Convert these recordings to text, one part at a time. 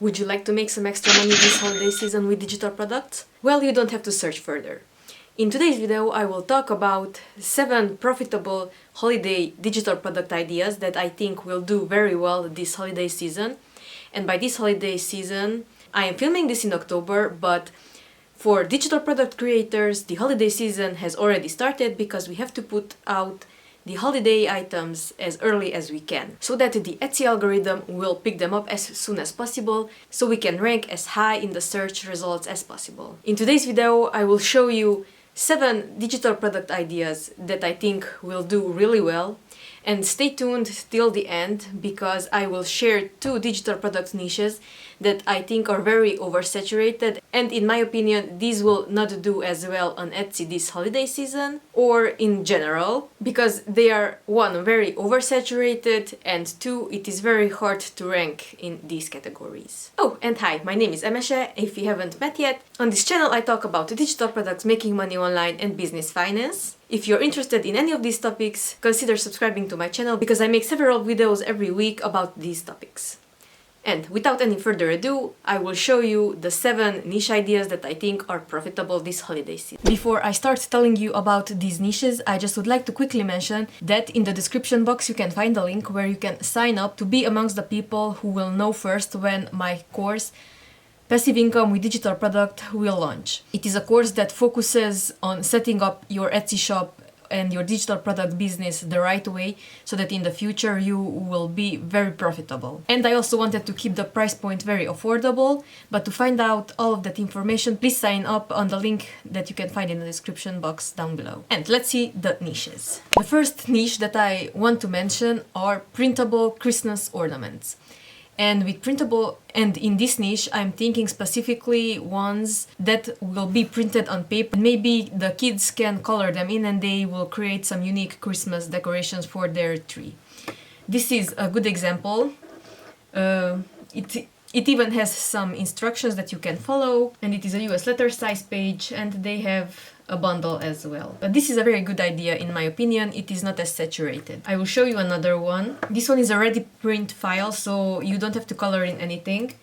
Would you like to make some extra money this holiday season with digital products? Well, you don't have to search further. In today's video, I will talk about 7 profitable holiday digital product ideas that I think will do very well this holiday season. And by this holiday season, I am filming this in October, but for digital product creators, the holiday season has already started because we have to put out the holiday items as early as we can, so that the Etsy algorithm will pick them up as soon as possible, so we can rank as high in the search results as possible. In today's video, I will show you 7 digital product ideas that I think will do really well. And stay tuned till the end because I will share 2 digital product niches that I think are very oversaturated, and in my opinion these will not do as well on Etsy this holiday season or in general, because they are 1, very oversaturated, and 2, it is very hard to rank in these categories. Oh, and hi, my name is Emese, if you haven't met yet. On this channel I talk about digital products, making money online and business finance. If you're interested in any of these topics, consider subscribing to my channel because I make several videos every week about these topics. And without any further ado, I will show you the 7 niche ideas that I think are profitable this holiday season. Before I start telling you about these niches, I just would like to quickly mention that in the description box you can find a link where you can sign up to be amongst the people who will know first when my course Passive Income with Digital Product will launch. It is a course that focuses on setting up your Etsy shop and your digital product business the right way so that in the future you will be very profitable. And I also wanted to keep the price point very affordable, but to find out all of that information, please sign up on the link that you can find in the description box down below. And let's see the niches. The first niche that I want to mention are printable Christmas ornaments. And with printable, and in this niche, I'm thinking specifically ones that will be printed on paper. Maybe the kids can color them in and they will create some unique Christmas decorations for their tree. This is a good example. It even has some instructions that you can follow, and it is a US letter size page, and they have a bundle as well. But this is a very good idea in my opinion. It is not as saturated. I will show you another one. This one is a ready print file, so you don't have to color in anything,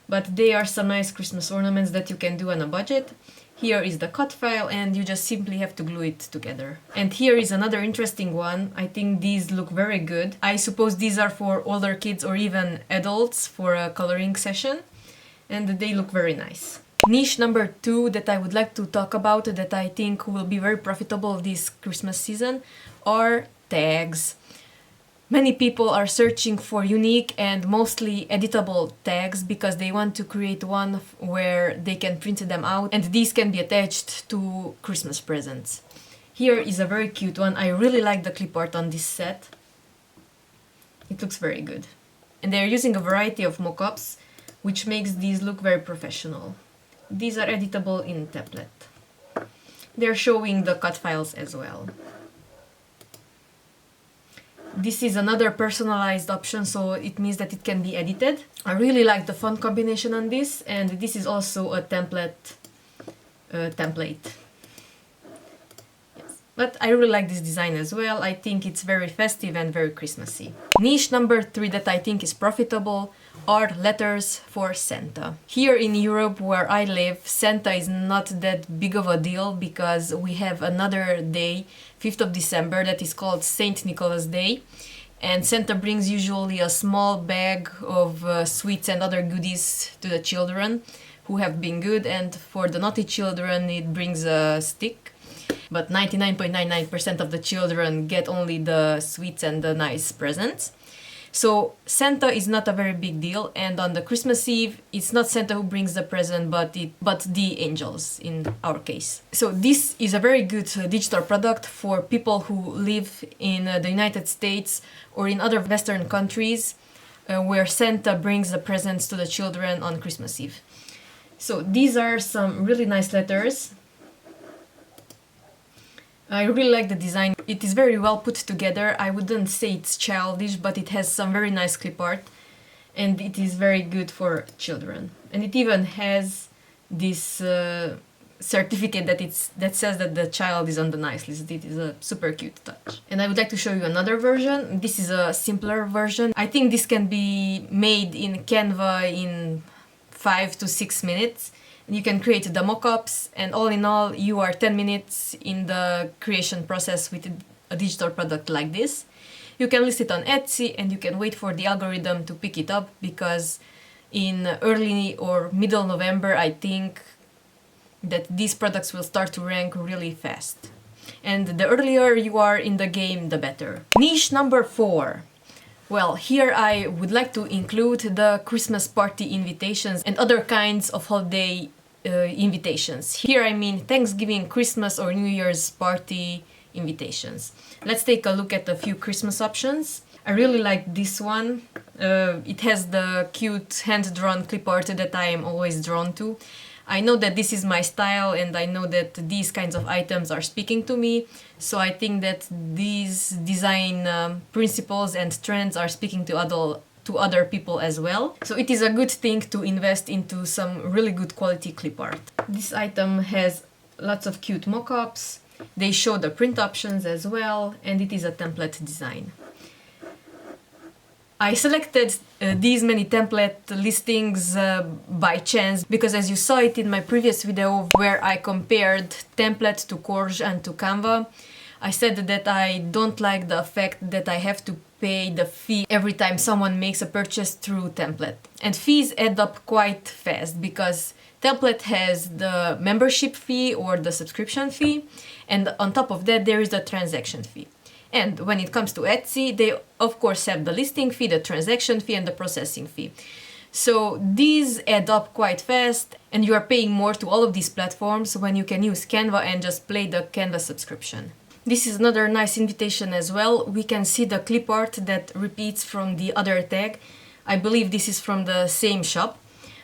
but they are some nice Christmas ornaments that you can do on a budget. Here is the cut file and you just simply have to glue it together. And here is another interesting one. I think these look very good. I suppose these are for older kids or even adults for a coloring session, and they look very nice. Niche number 2 that I would like to talk about that I think will be very profitable this Christmas season are tags. Many people are searching for unique and mostly editable tags because they want to create one where they can print them out and these can be attached to Christmas presents. Here is a very cute one. I really like the clip art on this set. It looks very good. And they're using a variety of mockups, which makes these look very professional. These are editable in template. They're showing the cut files as well. This is another personalized option, so it means that it can be edited. I really like the font combination on this, and this is also a template. But I really like this design as well. I think it's very festive and very Christmassy. Niche number 3 that I think is profitable are letters for Santa. Here in Europe where I live, Santa is not that big of a deal because we have another day, 5th of December, that is called Saint Nicholas Day. And Santa brings usually a small bag of sweets and other goodies to the children who have been good, and for the naughty children it brings a stick. But 99.99% of the children get only the sweets and the nice presents. So Santa is not a very big deal, and on the Christmas Eve it's not Santa who brings the present but the angels in our case. So this is a very good digital product for people who live in the United States or in other Western countries where Santa brings the presents to the children on Christmas Eve. So these are some really nice letters. I really like the design. It is very well put together. I wouldn't say it's childish, but it has some very nice clip art and it is very good for children. And it even has this certificate that says that the child is on the nice list. It is a super cute touch. And I would like to show you another version. This is a simpler version. I think this can be made in Canva in 5 to 6 minutes. You can create the mockups, and all in all, you are 10 minutes in the creation process with a digital product like this. You can list it on Etsy, and you can wait for the algorithm to pick it up, because in early or middle November, I think that these products will start to rank really fast. And the earlier you are in the game, the better. Niche number 4. Well, here I would like to include the Christmas party invitations and other kinds of holiday invitations. Here I mean Thanksgiving, Christmas or New Year's party invitations. Let's take a look at a few Christmas options. I really like this one. It has the cute hand-drawn clip art that I am always drawn to. I know that this is my style, and I know that these kinds of items are speaking to me, so I think that these design principles and trends are speaking to other people as well. So it is a good thing to invest into some really good quality clip art. This item has lots of cute mock-ups. They show the print options as well, and it is a template design. I selected these many template listings by chance, because as you saw it in my previous video where I compared template to Courge and to Canva, I said that I don't like the fact that I have to pay the fee every time someone makes a purchase through template. And fees add up quite fast, because template has the membership fee or the subscription fee, and on top of that there is the transaction fee. And when it comes to Etsy, they of course have the listing fee, the transaction fee, and the processing fee. So these add up quite fast, and you are paying more to all of these platforms when you can use Canva and just pay the Canva subscription. This is another nice invitation as well. We can see the clip art that repeats from the other tag. I believe this is from the same shop.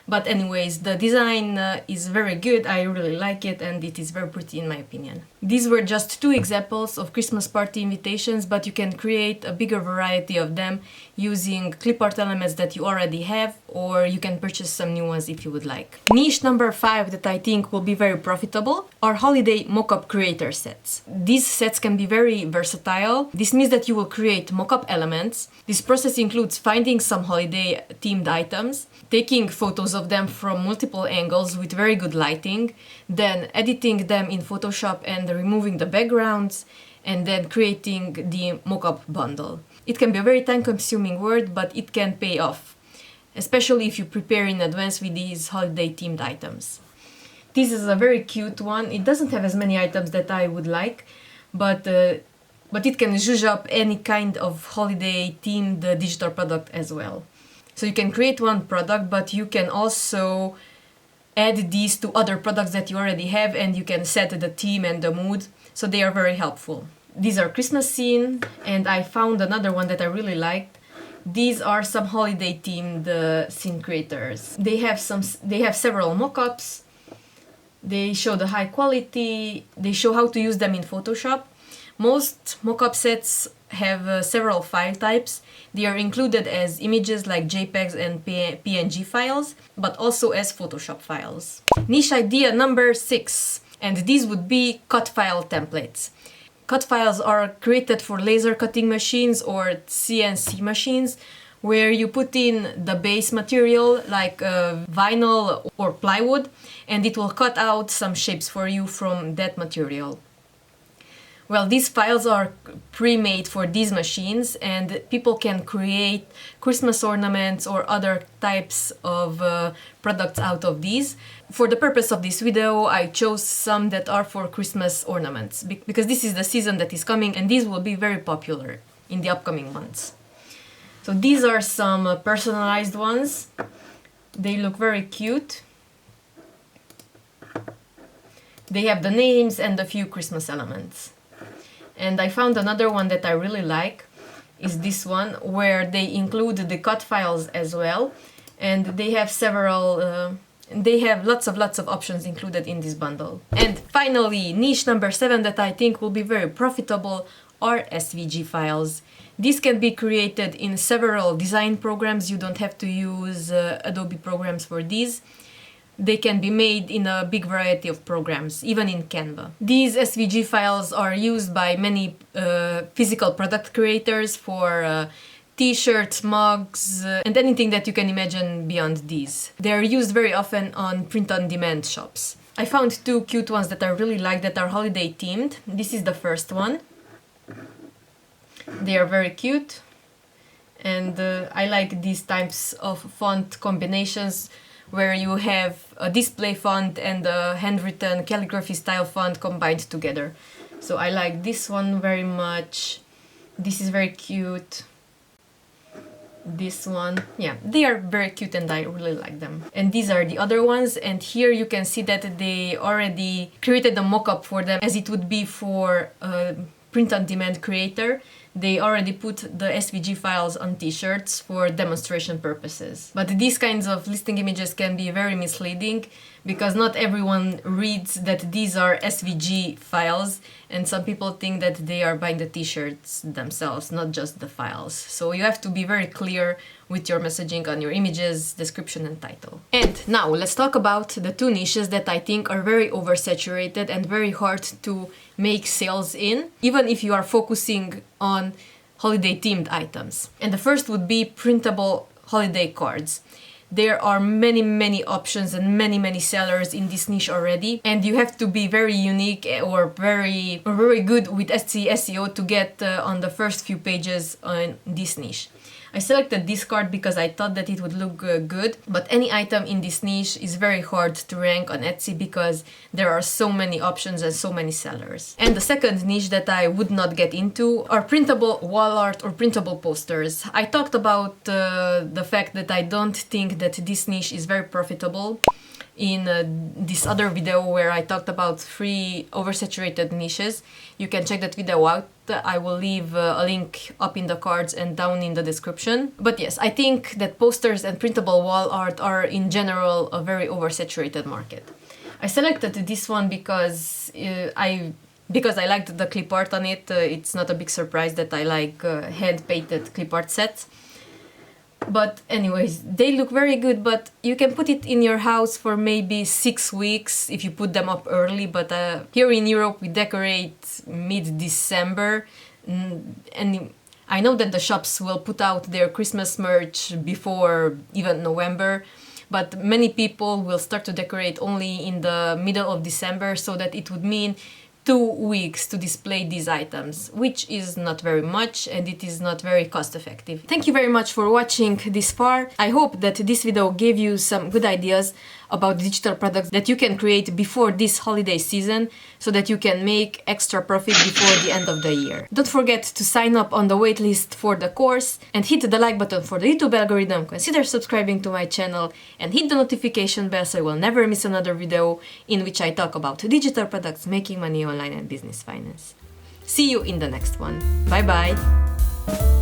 But anyways, the design is very good, I really like it, and it is very pretty in my opinion. These were just 2 examples of Christmas party invitations, but you can create a bigger variety of them using clip art elements that you already have, or you can purchase some new ones if you would like. Niche number 5 that I think will be very profitable are holiday mockup creator sets. These sets can be very versatile. This means that you will create mockup elements. This process includes finding some holiday themed items, taking photos of them from multiple angles with very good lighting, then editing them in Photoshop and removing the backgrounds, and then creating the mockup bundle. It can be a very time-consuming work, but it can pay off, especially if you prepare in advance with these holiday themed items. This is a very cute one. It doesn't have as many items that I would like, but it can zhuzh up any kind of holiday themed digital product as well. So you can create one product, but you can also add these to other products that you already have, and you can set the theme and the mood, so they are very helpful. These are Christmas scene, and I found another one that I really liked. These are some holiday themed scene creators. They have several mockups. They show the high quality. They show how to use them in Photoshop. Most mockup sets have several file types. They are included as images like JPEGs and PNG files, but also as Photoshop files. Niche idea number 6, and these would be cut file templates. Cut files are created for laser cutting machines or CNC machines, where you put in the base material like vinyl or plywood, and it will cut out some shapes for you from that material. Well, these files are pre-made for these machines, and people can create Christmas ornaments or other types of products out of these. For the purpose of this video, I chose some that are for Christmas ornaments, because this is the season that is coming, and these will be very popular in the upcoming months. So these are some personalized ones. They look very cute. They have the names and a few Christmas elements. And I found another one that I really like, is this one, where they include the cut files as well, and they have lots of options included in this bundle. And finally, niche number 7 that I think will be very profitable are SVG files. These can be created in several design programs. You don't have to use Adobe programs for these. They can be made in a big variety of programs, even in Canva. These SVG files are used by many physical product creators for t-shirts, mugs, and anything that you can imagine beyond these. They are used very often on print-on-demand shops. I found two cute ones that I really like that are holiday themed. This is the first one. They are very cute, and I like these types of font combinations where you have a display font and a handwritten calligraphy style font combined together. So I like this one very much. This is very cute. This one, yeah, they are very cute and I really like them. And these are the other ones, and here you can see that they already created a mock-up for them as it would be for a print-on-demand creator. They already put the SVG files on t-shirts for demonstration purposes. But these kinds of listing images can be very misleading because not everyone reads that these are SVG files, and some people think that they are buying the t-shirts themselves, not just the files. So you have to be very clear with your messaging on your images, description and title. And now let's talk about the two niches that I think are very oversaturated and very hard to make sales in, even if you are focusing on holiday themed items. And the first would be printable holiday cards. There are many options and many sellers in this niche already, and you have to be very unique or very good with SEO to get on the first few pages on this niche. I selected this card because I thought that it would look good, but any item in this niche is very hard to rank on Etsy because there are so many options and so many sellers. And the second niche that I would not get into are printable wall art or printable posters. I talked about the fact that I don't think that this niche is very profitable in this other video where I talked about 3 oversaturated niches. You can check that video out. I will leave a link up in the cards and down in the description. But yes, I think that posters and printable wall art are in general a very oversaturated market. I selected this one because I liked the clip art on it. It's not a big surprise that I like hand-painted clip art sets. But anyways, they look very good, but you can put it in your house for maybe 6 weeks if you put them up early. But here in Europe we decorate mid-December, and I know that the shops will put out their Christmas merch before even November, but many people will start to decorate only in the middle of December, so that it would mean 2 weeks to display these items, which is not very much and it is not very cost effective. Thank you very much for watching this far. I hope that this video gave you some good ideas about digital products that you can create before this holiday season so that you can make extra profit before the end of the year. Don't forget to sign up on the waitlist for the course and hit the like button for the YouTube algorithm. Consider subscribing to my channel and hit the notification bell so you will never miss another video in which I talk about digital products, making money online and business finance. See you in the next one. Bye bye!